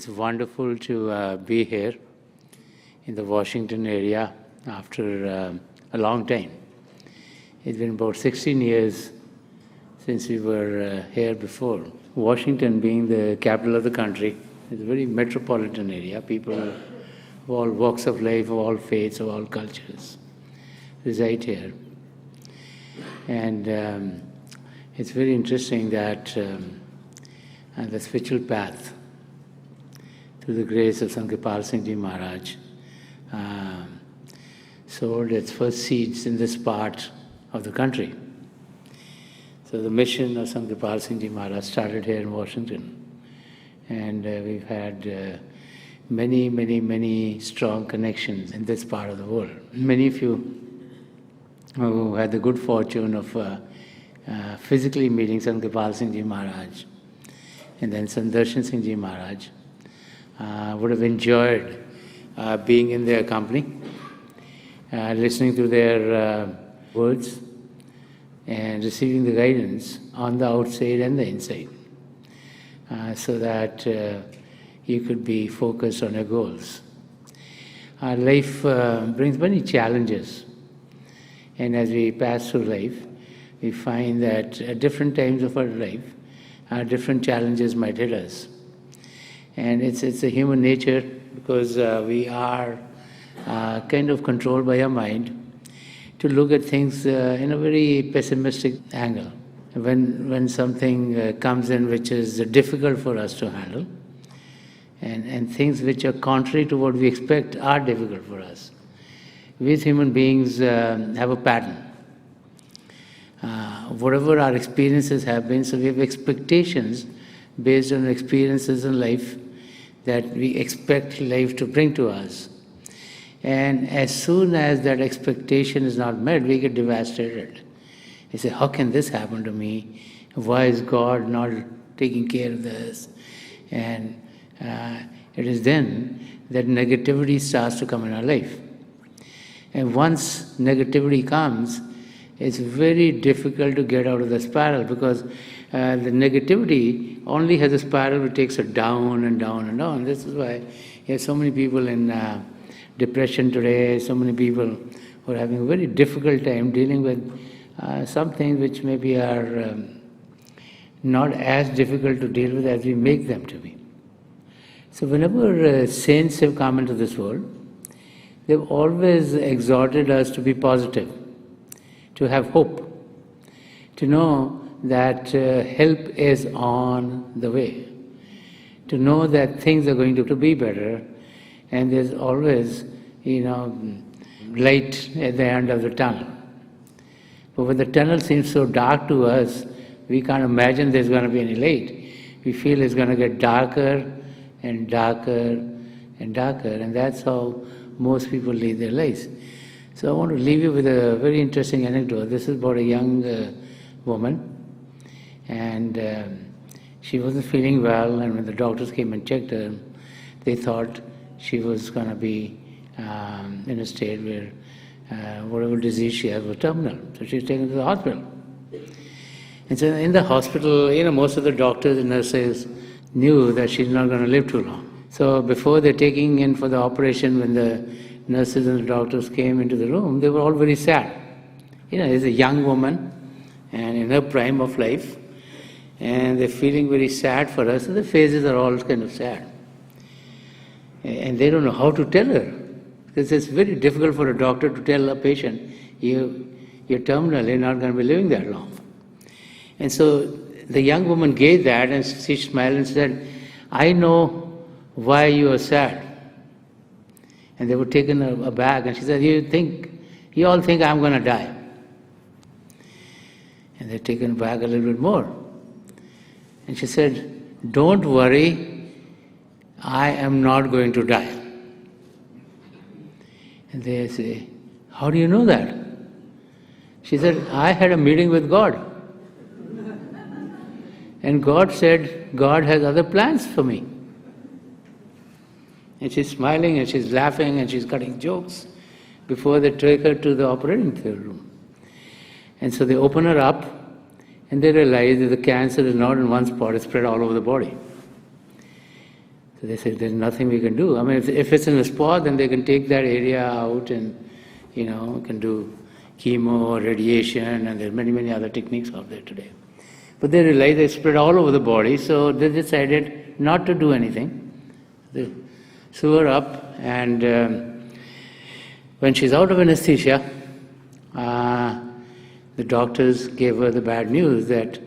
It's wonderful to be here in the Washington area after a long time. It's been about 16 years since we were here before. Washington being the capital of the country, it's a very metropolitan area. People of all walks of life, of all faiths, of all cultures reside here. And it's very interesting that the spiritual path, through the grace of Sant Rajinder Singh Maharaj, sowed its first seeds in this part of the country. So the mission of Sant Rajinder Singh Maharaj started here in Washington. And we've had many strong connections in this part of the world. Many of you who had the good fortune of physically meeting Sant Rajinder Singh Maharaj and then Sant Rajinder Singh Maharaj would have enjoyed being in their company, listening to their words and receiving the guidance on the outside and the inside, so that you could be focused on your goals. Our life brings many challenges, and as we pass through life, we find that at different times of our life, different challenges might hit us. And it's a human nature, because we are kind of controlled by our mind to look at things in a very pessimistic angle. When something comes in which is difficult for us to handle, and things which are contrary to what we expect are difficult for us. We as human beings have a pattern. Whatever our experiences have been, so we have expectations based on experiences in life that we expect life to bring to us. And as soon as that expectation is not met, we get devastated. We say, how can this happen to me? Why is God not taking care of this? And it is then that negativity starts to come in our life. And once negativity comes, it's very difficult to get out of the spiral, because the negativity only has a spiral which takes it down and down and down. This is why you have so many people in depression today, so many people who are having a very difficult time dealing with some things which maybe are not as difficult to deal with as we make them to be. So whenever saints have come into this world, they've always exhorted us to be positive, to have hope, to know that help is on the way, to know that things are going to be better, and there's always, light at the end of the tunnel. But when the tunnel seems so dark to us, we can't imagine there's going to be any light. We feel it's going to get darker and darker and darker, and that's how most people lead their lives. So I want to leave you with a very interesting anecdote. This is about a young woman, and she wasn't feeling well, and when the doctors came and checked her, they thought she was going to be in a state where whatever disease she had was terminal. So she was taken to the hospital. And so in the hospital, most of the doctors and nurses knew that she's not going to live too long. So before they're taking in for the operation, when the nurses and the doctors came into the room, they were all very sad. There's a young woman, and in her prime of life, and they're feeling very sad for her, so their faces are all kind of sad. And they don't know how to tell her, because it's very difficult for a doctor to tell a patient, you're terminal, you're not going to be living that long. And so the young woman gave that, and she smiled and said, I know why you are sad. And they were taken aback, and she said, you all think I'm going to die. And they're taken aback a little bit more. And she said, don't worry, I am not going to die. And they say, how do you know that? She said, I had a meeting with God. And God said, God has other plans for me. And she's smiling and she's laughing and she's cutting jokes before they take her to the operating theatre room. And so they open her up and they realize that the cancer is not in one spot, it's spread all over the body. So they said, there's nothing we can do. I mean, if it's in a spot, then they can take that area out and, can do chemo, radiation, and there are many, many other techniques out there today. But they realized they spread all over the body, so they decided not to do anything. They sew her up, and when she's out of anesthesia, the doctors gave her the bad news that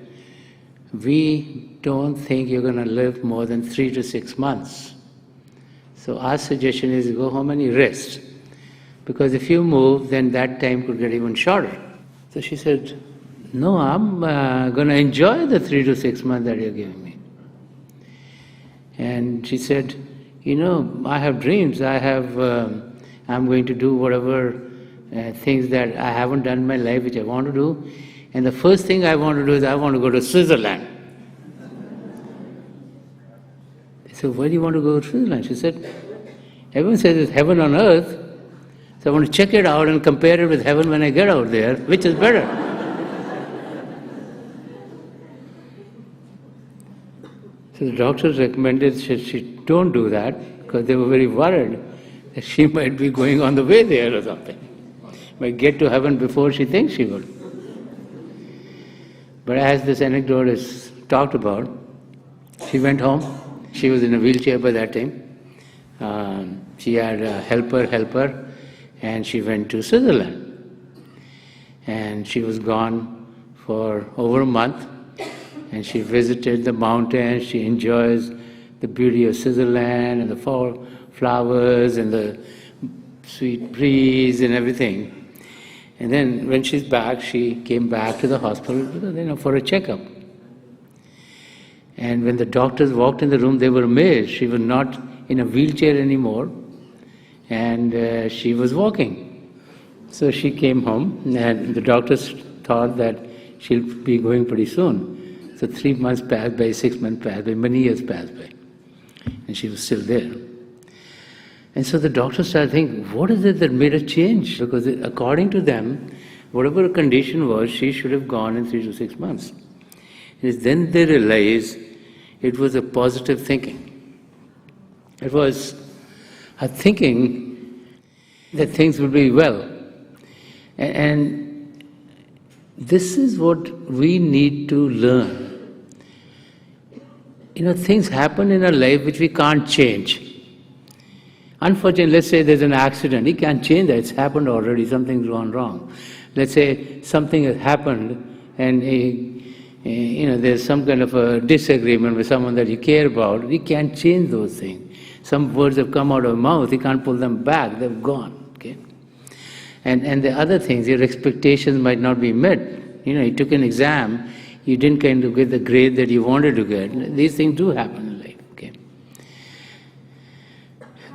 we don't think you're going to live more than 3 to 6 months. So our suggestion is go home and you rest. Because if you move, then that time could get even shorter. So she said, no, I'm going to enjoy the 3 to 6 months that you're giving me. And she said, I have dreams. I'm going to do whatever things that I haven't done in my life, which I want to do. And the first thing I want to do is I want to go to Switzerland. So why do you want to go to Switzerland? She said, everyone says it's heaven on earth. So I want to check it out and compare it with heaven when I get out there. Which is better? So the doctors recommended she don't do that because they were very worried that she might be going on the way there or something. Might get to heaven before she thinks she will. But as this anecdote is talked about, she went home. She was in a wheelchair by that time. She had a helper, and she went to Switzerland. And she was gone for over a month, and she visited the mountains. She enjoys the beauty of Switzerland and the fall flowers and the sweet breeze and everything. And then when she's back, she came back to the hospital, for a checkup. And when the doctors walked in the room, they were amazed. She was not in a wheelchair anymore, and she was walking. So she came home, and the doctors thought that she'll be going pretty soon. So 3 months passed by, 6 months passed by, many years passed by, and she was still there. And so the doctors started thinking, what is it that made her change? Because according to them, whatever her condition was, she should have gone in 3 to 6 months. And then they realized it was a positive thinking. It was a thinking that things would be well. And this is what we need to learn. Things happen in our life which we can't change. Unfortunately, let's say there's an accident. He can't change that. It's happened already. Something's gone wrong. Let's say something has happened and there's some kind of a disagreement with someone that you care about. He can't change those things. Some words have come out of mouth. He can't pull them back. They've gone. Okay? And the other things, your expectations might not be met. You took an exam. You didn't kind of get the grade that you wanted to get. These things do happen in life.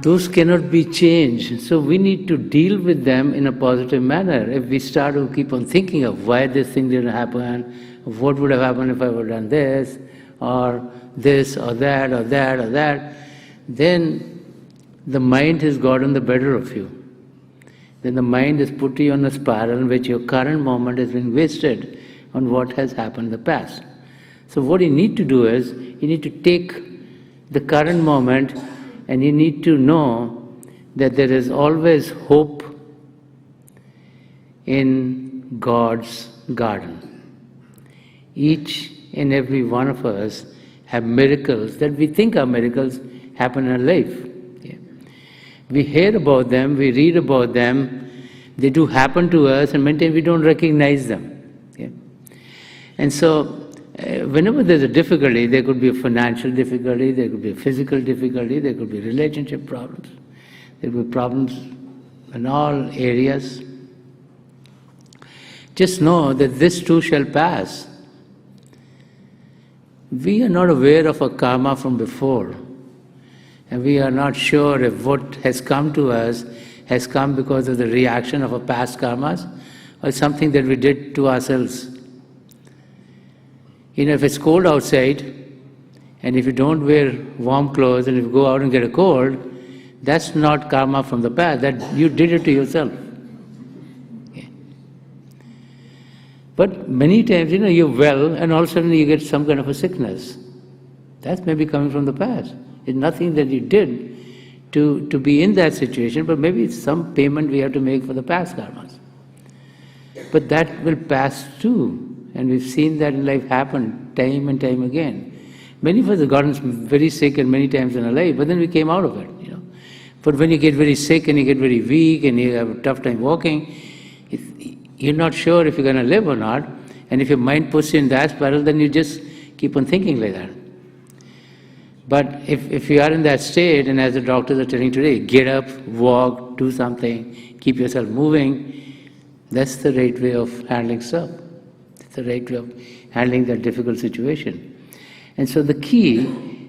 Those cannot be changed. So we need to deal with them in a positive manner. If we start to keep on thinking of why this thing didn't happen, what would have happened if I would have done this or that, or that, then the mind has gotten the better of you. Then the mind has put you on a spiral in which your current moment has been wasted on what has happened in the past. So what you need to do is, you need to take the current moment and you need to know that there is always hope in God's garden. Each and every one of us have miracles that we think are miracles happen in our life. We hear about them, we read about them, they do happen to us, and many times we don't recognize them. And so, whenever there's a difficulty, there could be a financial difficulty, there could be a physical difficulty, there could be relationship problems, there could be problems in all areas. Just know that this too shall pass. We are not aware of our karma from before, and we are not sure if what has come to us has come because of the reaction of our past karmas or something that we did to ourselves. If it's cold outside, and if you don't wear warm clothes, and if you go out and get a cold, that's not karma from the past, that you did it to yourself. But many times, you're well, and all of a sudden you get some kind of a sickness. That may be coming from the past. It's nothing that you did to be in that situation, but maybe it's some payment we have to make for the past karmas. But that will pass too, and we've seen that in life happen time and time again. Many of us have gotten very sick and many times in our life, but then we came out of it, But when you get very sick and you get very weak and you have a tough time walking, you're not sure if you're going to live or not, and if your mind puts you in that spiral, then you just keep on thinking like that. But if you are in that state, and as the doctors are telling today, get up, walk, do something, keep yourself moving, that's the right way of handling stuff. It's the right way of handling that difficult situation. And so the key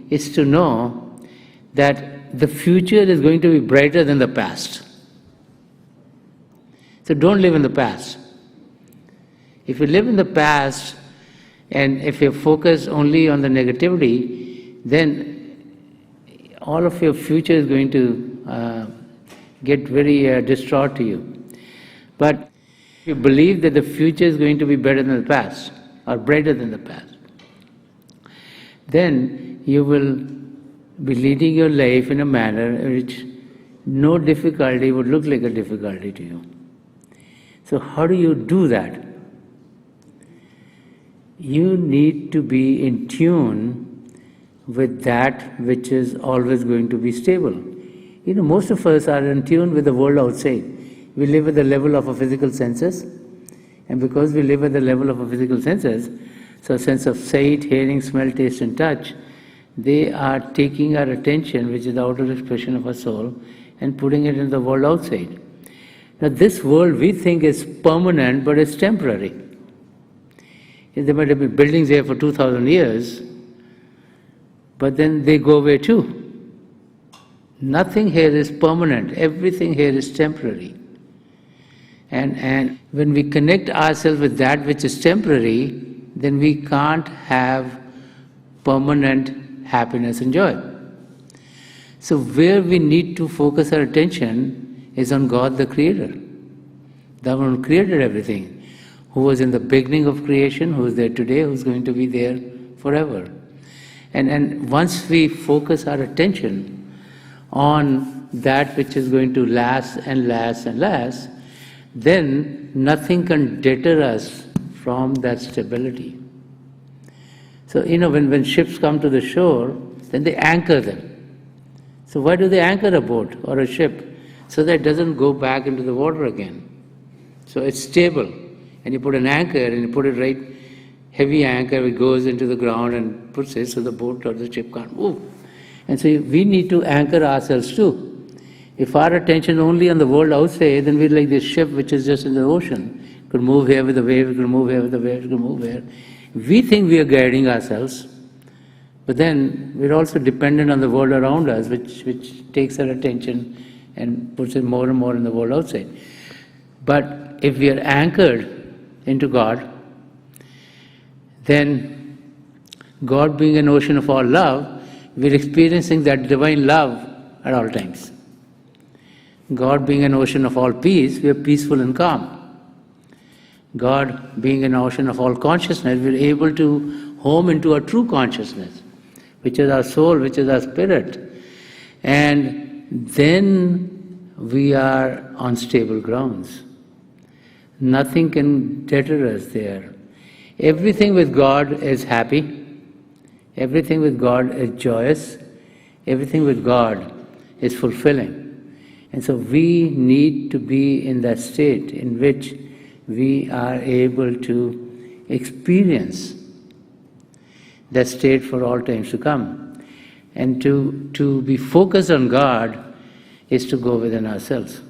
is to know that the future is going to be brighter than the past. So don't live in the past. If you live in the past and if you focus only on the negativity, then all of your future is going to get very distraught to you. But if you believe that the future is going to be better than the past or brighter than the past, then you will be leading your life in a manner in which no difficulty would look like a difficulty to you. So how do you do that? You need to be in tune with that which is always going to be stable. Most of us are in tune with the world outside. We live at the level of our physical senses, and because we live at the level of our physical senses, so a sense of sight, hearing, smell, taste and touch, they are taking our attention, which is the outer expression of our soul, and putting it in the world outside. Now this world we think is permanent, but it's temporary. There might have been buildings here for 2,000 years, but then they go away too. Nothing here is permanent, everything here is temporary. And when we connect ourselves with that which is temporary, then we can't have permanent happiness and joy. So where we need to focus our attention is on God the Creator, the one who created everything, who was in the beginning of creation, who is there today, who is going to be there forever. And once we focus our attention on that which is going to last and last and last, then nothing can deter us from that stability. So, when ships come to the shore, then they anchor them. So why do they anchor a boat or a ship? So that it doesn't go back into the water again. So it's stable. And you put an anchor and you put it right, heavy anchor, it goes into the ground and puts it so the boat or the ship can't move. And so we need to anchor ourselves too. If our attention only on the world outside, then we're like this ship which is just in the ocean. It could move here with the wave, it could move here with the wave, it could move here. We think we are guiding ourselves, but then we're also dependent on the world around us, which takes our attention and puts it more and more in the world outside. But if we are anchored into God, then God being an ocean of all love, we're experiencing that divine love at all times. God being an ocean of all peace, we are peaceful and calm. God being an ocean of all consciousness, we are able to home into our true consciousness, which is our soul, which is our spirit. And then we are on stable grounds. Nothing can deter us there. Everything with God is happy. Everything with God is joyous. Everything with God is fulfilling. And so we need to be in that state in which we are able to experience that state for all times to come. And to be focused on God is to go within ourselves.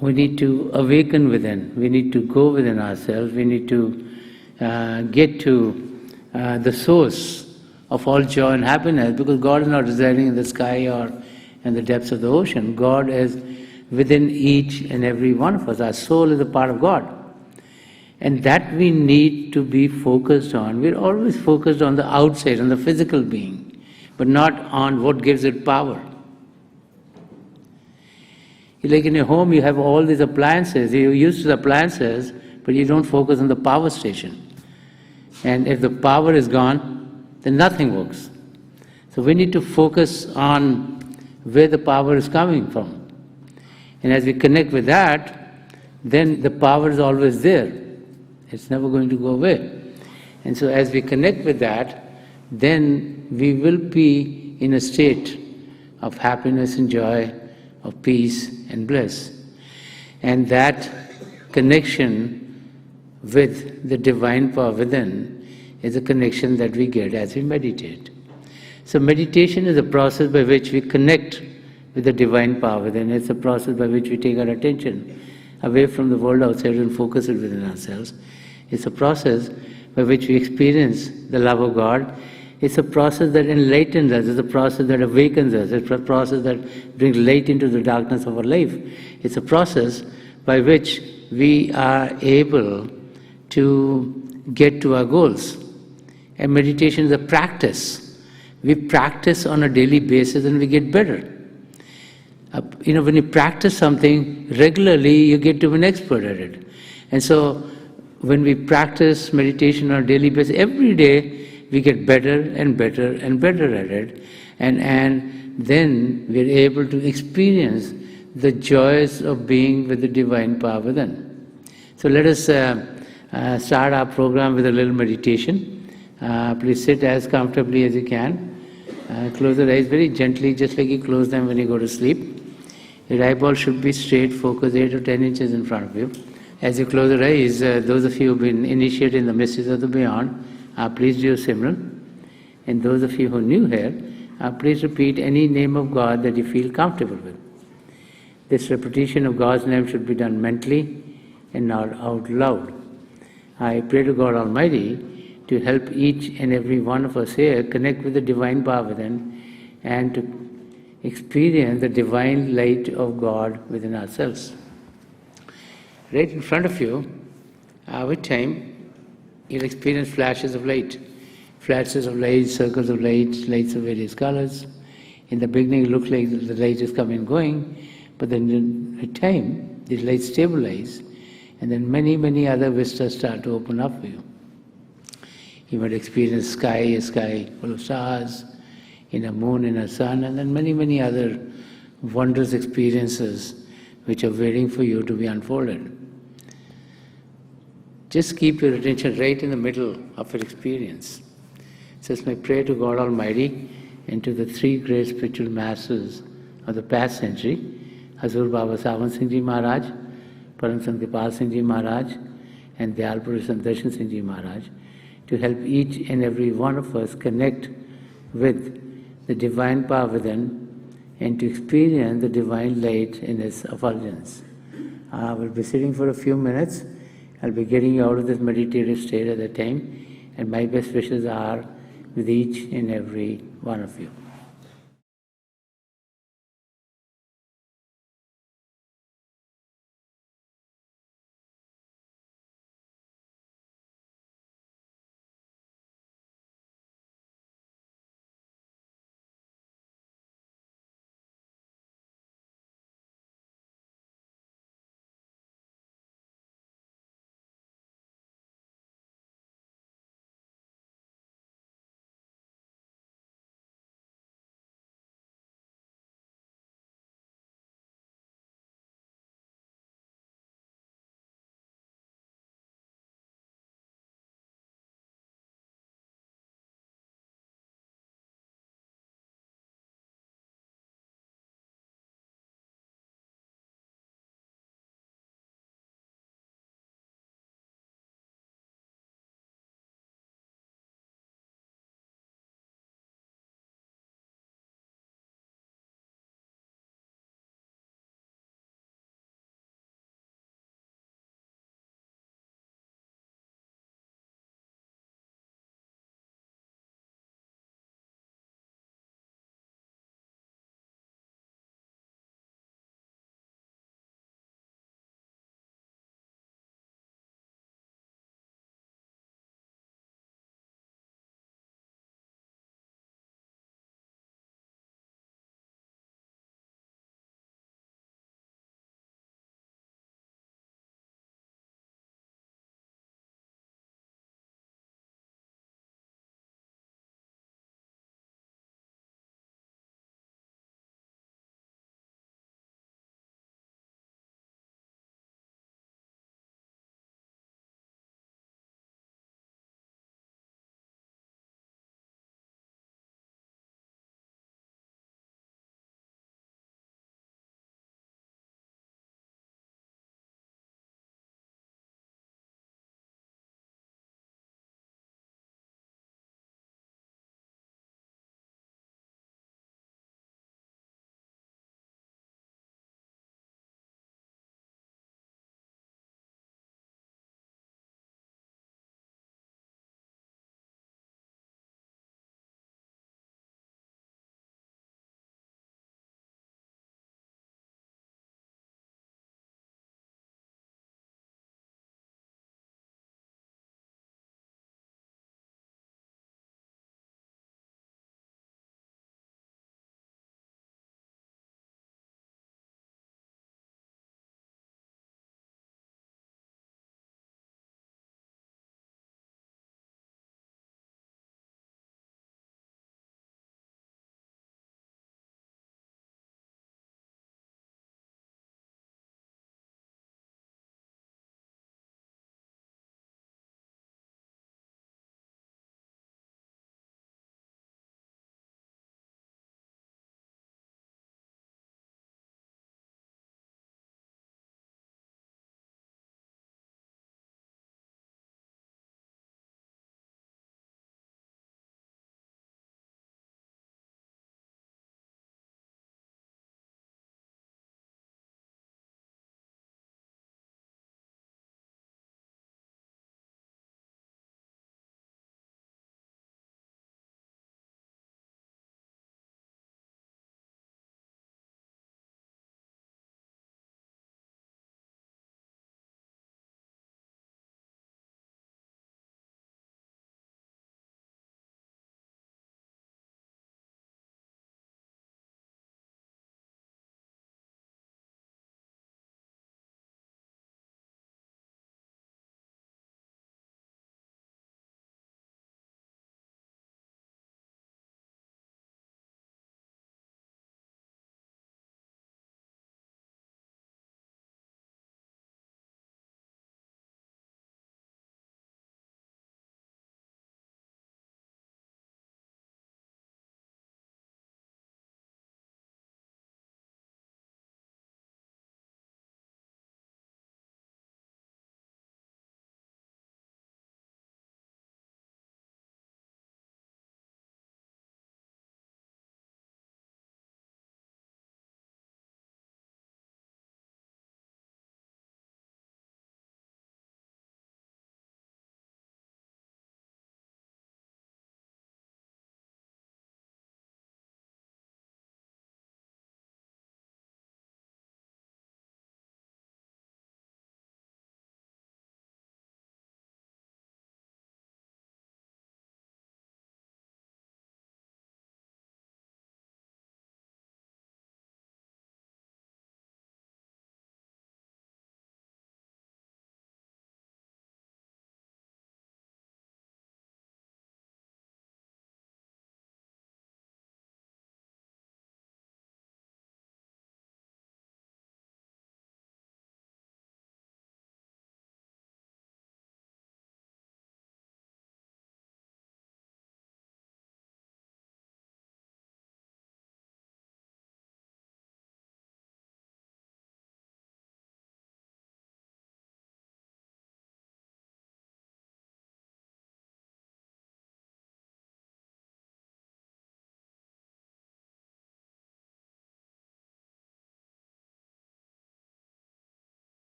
We need to awaken within. We need to go within ourselves. We need to get to the source of all joy and happiness, because God is not residing in the sky or in the depths of the ocean. God is within each and every one of us. Our soul is a part of God. And that we need to be focused on. We're always focused on the outside, on the physical being, but not on what gives it power. Like in your home, you have all these appliances. You're used to the appliances, but you don't focus on the power station. And if the power is gone, then nothing works. So we need to focus on where the power is coming from. And as we connect with that, then the power is always there. It's never going to go away. And so as we connect with that, then we will be in a state of happiness and joy, of peace and bliss. And that connection with the divine power within is a connection that we get as we meditate. So meditation is a process by which we connect with the divine power within. It's a process by which we take our attention away from the world outside and focus it within ourselves. It's a process by which we experience the love of God. It's a process that enlightens us. It's a process that awakens us. It's a process that brings light into the darkness of our life. It's a process by which we are able to get to our goals. And meditation is a practice. We practice on a daily basis and we get better. When you practice something regularly, you get to be an expert at it. And so when we practice meditation on a daily basis, every day we get better and better and better at it. And then we're able to experience the joys of being with the divine power within. So let us start our program with a little meditation. Please sit as comfortably as you can. Close your eyes very gently, just like you close them when you go to sleep. Your eyeball should be straight, focus 8 to 10 inches in front of you. As you close your eyes, those of you who have been initiated in the mysteries of the beyond, please do Simran. And those of you who are new here, please repeat any name of God that you feel comfortable with. This repetition of God's name should be done mentally and not out loud. I pray to God Almighty to help each and every one of us here connect with the divine power within and to experience the divine light of God within ourselves. Right in front of you, with time, you'll experience flashes of light. Flashes of light, circles of light, lights of various colors. In the beginning, it looks like the light is coming and going, but then with time, these lights stabilize, and then many, many other vistas start to open up for you. You might experience a sky full of stars, in a moon, in a sun, and then many, many other wondrous experiences which are waiting for you to be unfolded. Just keep your attention right in the middle of your experience. So it's my prayer to God Almighty and to the three great spiritual masters of the past century, Hazur Baba Sawan Singh Ji Maharaj, Param Sant Kripal Singh Ji Maharaj, and Dayal Purush Sant Darshan Singh Ji Maharaj, to help each and every one of us connect with the divine power within and to experience the divine light in its effulgence. We'll be sitting for a few minutes. I'll be getting you out of this meditative state at that time, and my best wishes are with each and every one of you.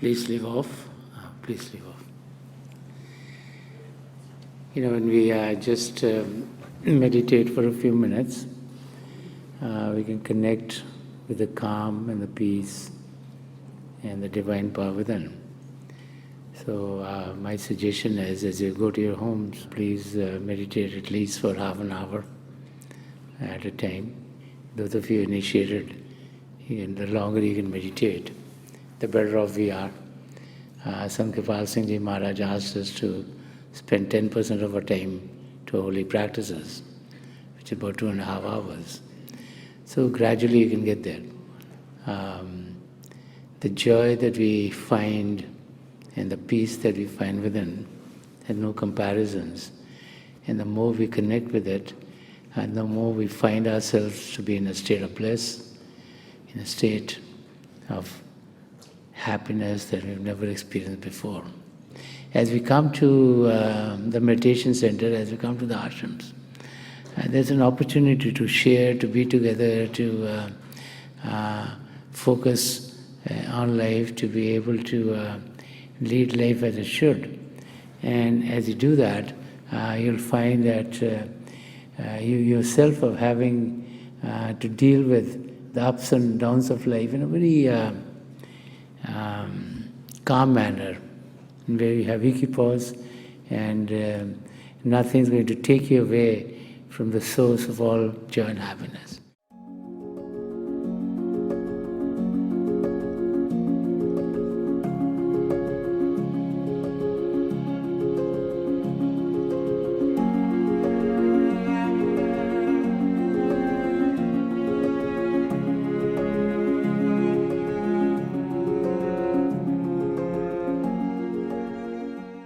Please leave off. Please leave off. When we just meditate for a few minutes, we can connect with the calm and the peace and the divine power within. So my suggestion is, as you go to your homes, please meditate at least for half an hour at a time. Those of you initiated, the longer you can meditate, the better off we are. Sant Rajinder Singh Maharaj asked us to spend 10% of our time to holy practices, which is about 2.5 hours. So gradually you can get there. The joy that we find and the peace that we find within has no comparisons. And the more we connect with it, and the more we find ourselves to be in a state of bliss, in a state of happiness that we've never experienced before. As we come to the meditation center, as we come to the ashrams, there's an opportunity to share, to be together, to focus on life, to be able to lead life as it should. And as you do that, you'll find that you yourself are having to deal with the ups and downs of life in a very calm manner, where you have equipoise and nothing's going to take you away from the source of all joy and happiness.